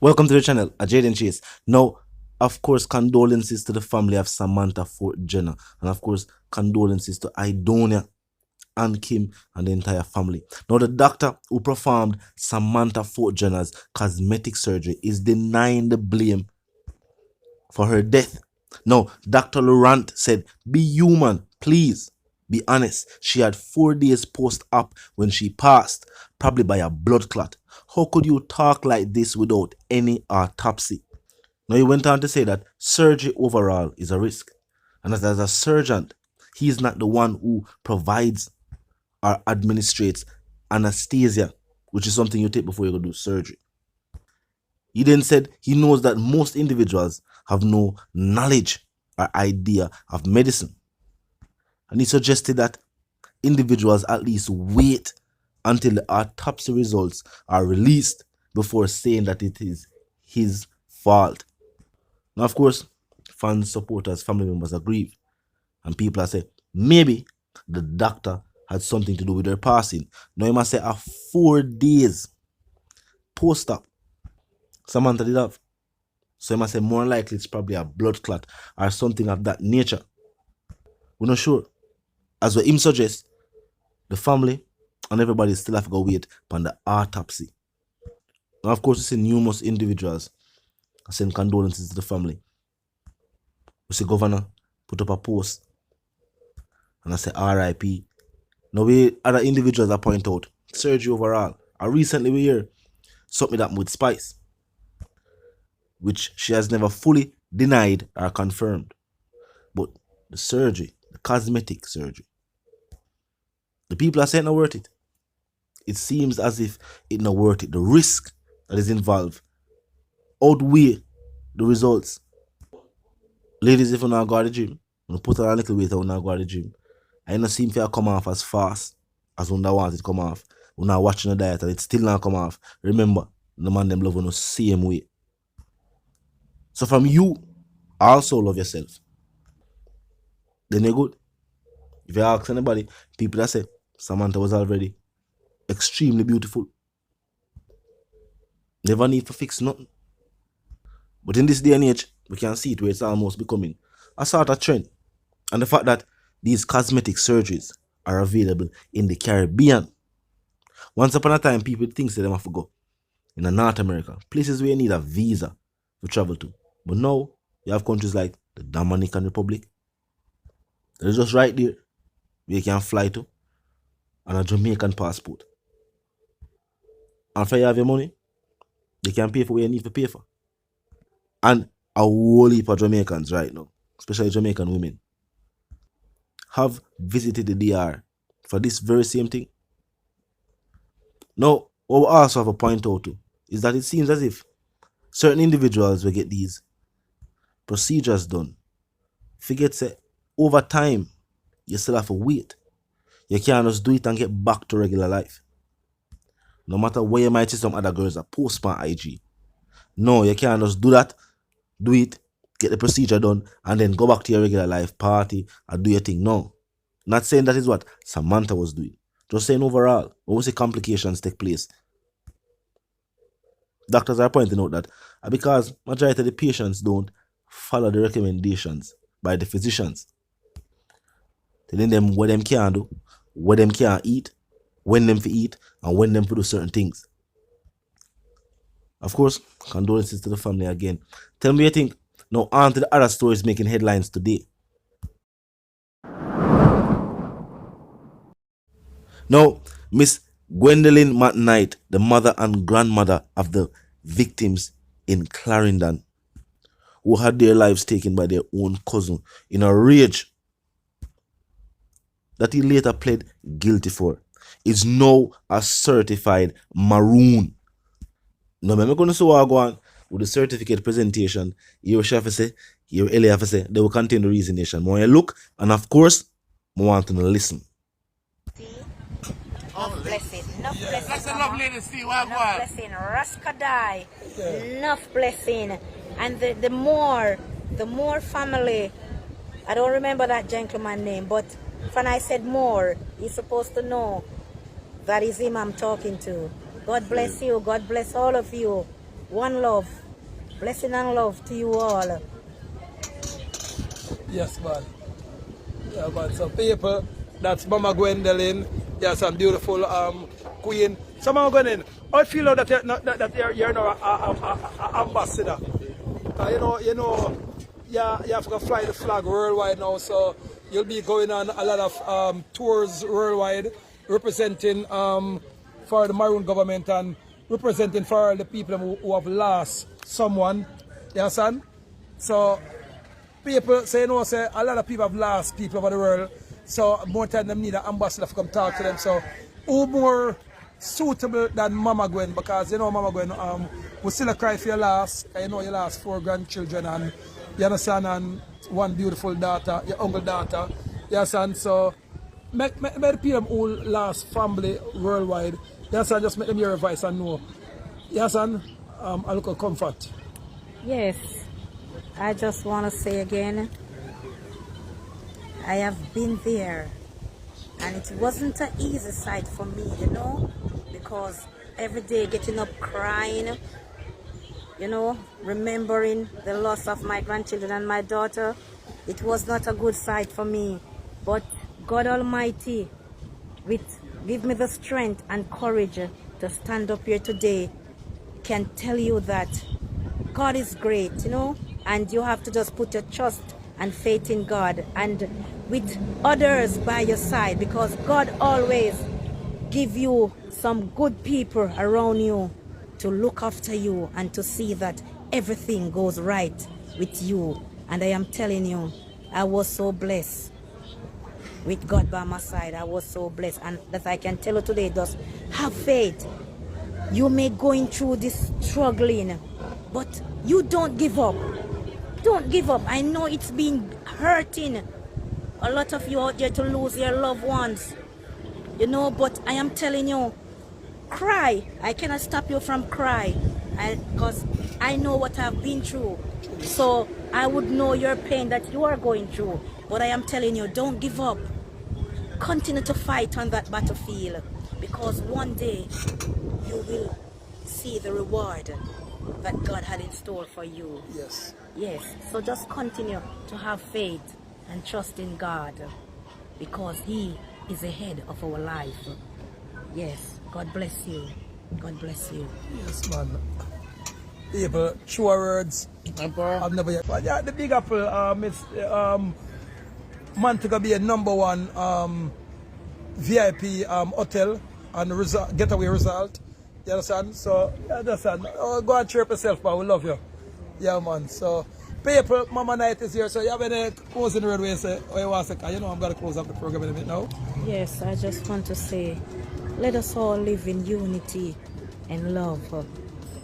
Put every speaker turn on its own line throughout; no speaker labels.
Welcome to the channel, Jaden Chase. Now, of course, condolences to the family of Samantha for Genna, and of course, condolences to Idonia and Kim and the entire family. Now, the doctor who performed Samantha Fort Jenner's cosmetic surgery is denying the blame for her death. Now, Dr. Laurent said, "Be human, please. Be honest. She had 4 days post-op when she passed, probably by a blood clot. How could you talk like this without any autopsy?" Now, he went on to say that surgery overall is a risk, and that as a surgeon, he is not the one who provides or administrates anesthesia, which is something you take before you go do surgery. He then said he knows that most individuals have no knowledge or idea of medicine. And he suggested that individuals at least wait until the autopsy results are released before saying that it is his fault. Now, of course, fans, supporters, family members agree. And people are saying maybe the doctor had something to do with her passing. Now, you must say a 4 days post-op Samantha did have. So you must say more likely it's probably a blood clot or something of that nature. We're not sure. As what him suggests, the family and everybody still have to go wait upon the autopsy. Now, of course, we see numerous individuals send condolences to the family. We see governor put up a post and I say RIP. Now we other individuals that point out surgery overall. And recently we hear something that with Spice, which she has never fully denied or confirmed. But the surgery, the cosmetic surgery, the people are saying not worth it. It seems as if it's not worth it. The risk that is involved outweigh the results. Ladies, if you not go to the gym, you put on a little weight and you not go to the gym, I don't seem to come off as fast as when I want it to come off. When I'm watching the diet and it still not come off. Remember, the man them love on the same way. So from you, also love yourself. Then you're good. If you ask anybody, people that say Samantha was already extremely beautiful. Never need to fix nothing. But in this day and age, we can see it where it's almost becoming a sort of trend. And the fact that these cosmetic surgeries are available in the Caribbean. Once upon a time, people think that they have to go in North America, places where you need a visa to travel to. But now, you have countries like the Dominican Republic. They're just right there where you can fly to on a Jamaican passport. And if you have your money, they can pay for what you need to pay for. And a whole heap of Jamaicans right now, especially Jamaican women, have visited the DR for this very same thing. Now, what we also have a point out to is that it seems as if certain individuals will get these procedures done. Forget say over time, you still have to wait. You can't just do it and get back to regular life. No matter where you might see some other girls that post on IG. No, you can't just do that, do it, get the procedure done, and then go back to your regular life, party, and do your thing. No. Not saying that is what Samantha was doing. Just saying overall, when we see complications take place, doctors are pointing out that because majority of the patients don't follow the recommendations by the physicians, telling them what them can do, what them can't eat, when them to eat, and when them to do certain things. Of course, condolences to the family again. Tell me what you think. Now on to the other stories making headlines today. Now, Miss Gwendolyn McKnight, the mother and grandmother of the victims in Clarendon, who had their lives taken by their own cousin in a rage that he later pled guilty for, is now a certified maroon. Now, I'm going to say what I go on with the certificate presentation. Your chef say, your LA say, they will contain the resignation. More you look, and of course, I want to listen.
Enough blessing, enough blessing. That's a lovely lady, see what enough blessing, Raskadai, enough blessing. And the more family, I don't remember that gentleman's name, but when I said more, he's supposed to know that is him I'm talking to. God bless you, God bless all of you. One love. Blessing and love to you all.
Yes, man. Yeah, man. So people, that's Mama Gwendolyn. Yes, and beautiful queen. So Mama Gwendolyn, I feel now that you're now a ambassador. You have to fly the flag worldwide now, so you'll be going on a lot of tours worldwide, representing for the Maroon government and representing for the people who have lost someone. You understand? So people say, say a lot of people have lost people over the world, so more time them need an ambassador to come talk to them. So who more suitable than Mama Gwen, because Mama Gwen, we still cry for your loss. You lost 4 grandchildren and you understand, and 1 beautiful daughter, your uncle daughter. You understand? So make the people who lost family worldwide, you understand, just make them hear your voice and know. You understand? A look of comfort.
Yes. I just want to say again, I have been there, and it wasn't an easy sight for me, because every day getting up crying, remembering the loss of my grandchildren and my daughter, it was not a good sight for me. But God Almighty, give me the strength and courage to stand up here today, can tell you that God is great, and you have to just put your trust and faith in God and with others by your side, because God always give you some good people around you to look after you and to see that everything goes right with you. And I am telling you, I was so blessed with God by my side. I was so blessed, and that I can tell you today, just have faith. You may going through this struggling, but you don't give up. Don't give up. I know it's been hurting a lot of you out there to lose your loved ones, but I am telling you, cry. I cannot stop you from cry, because I know what I've been through. So I would know your pain that you are going through. But I am telling you, don't give up. Continue to fight on that battlefield, because one day you will see the reward that God had in store for you.
Yes.
Yes. So just continue to have faith and trust in God, because He is ahead of our life. Yes. God bless you. God bless you.
Yes, man. People, true words. I've never yet. But yeah, the Big Apple, it's man to be a #1 VIP hotel and getaway result. You understand? So, you understand? Oh, go and cheer up yourself, man. We love you. Yeah, man. So, people, Mama Night is here. So, you have any closing word where you say, oh, you want to say, I'm going to close up the program in a minute now.
Yes, I just want to say, let us all live in unity and love,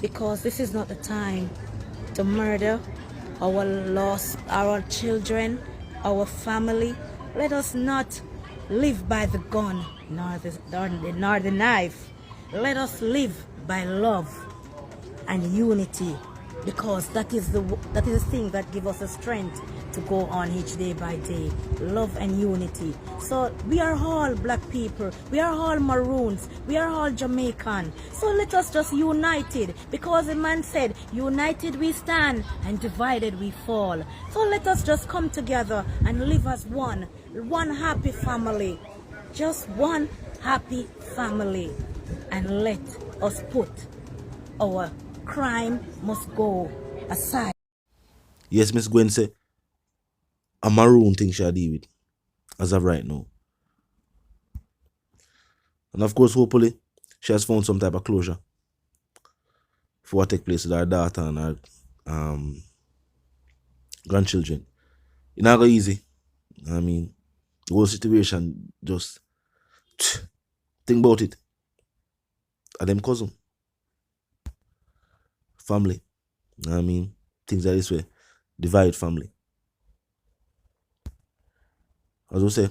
because this is not the time to murder our children, our family. Let us not live by the gun nor the knife. Let us live by love and unity, because that is the thing that gives us the strength to go on each day by day. Love and unity. So we are all black people, we are all Maroons, we are all Jamaican. So let us just united, because the man said, united we stand and divided we fall. So let us just come together and live as one happy family, just one happy family, and let us put our crime must go aside.
Yes, Miss Gwen say, a Maroon thing she'll deal with as of right now. And of course, hopefully, she has found some type of closure for what take place with her daughter and her grandchildren. It's not go easy. I mean, the whole situation, just think about it. And them cousin, family. I mean, things like this way, divide family. As I say,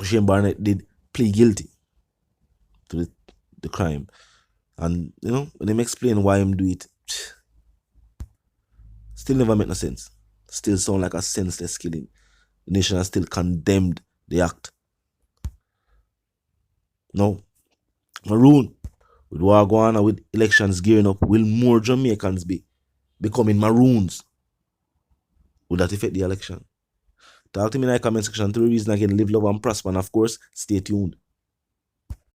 Shane Barnett did plead guilty to the crime. And, when them explain why him do it, still never make no sense. Still sound like a senseless killing. The nation has still condemned the act. No. Maroon, With what going on with elections gearing up, will more Jamaicans be becoming Maroons? Would that affect the election? Talk to me in the comment section. 3 reasons again, live, love, and prosper. And of course, stay tuned.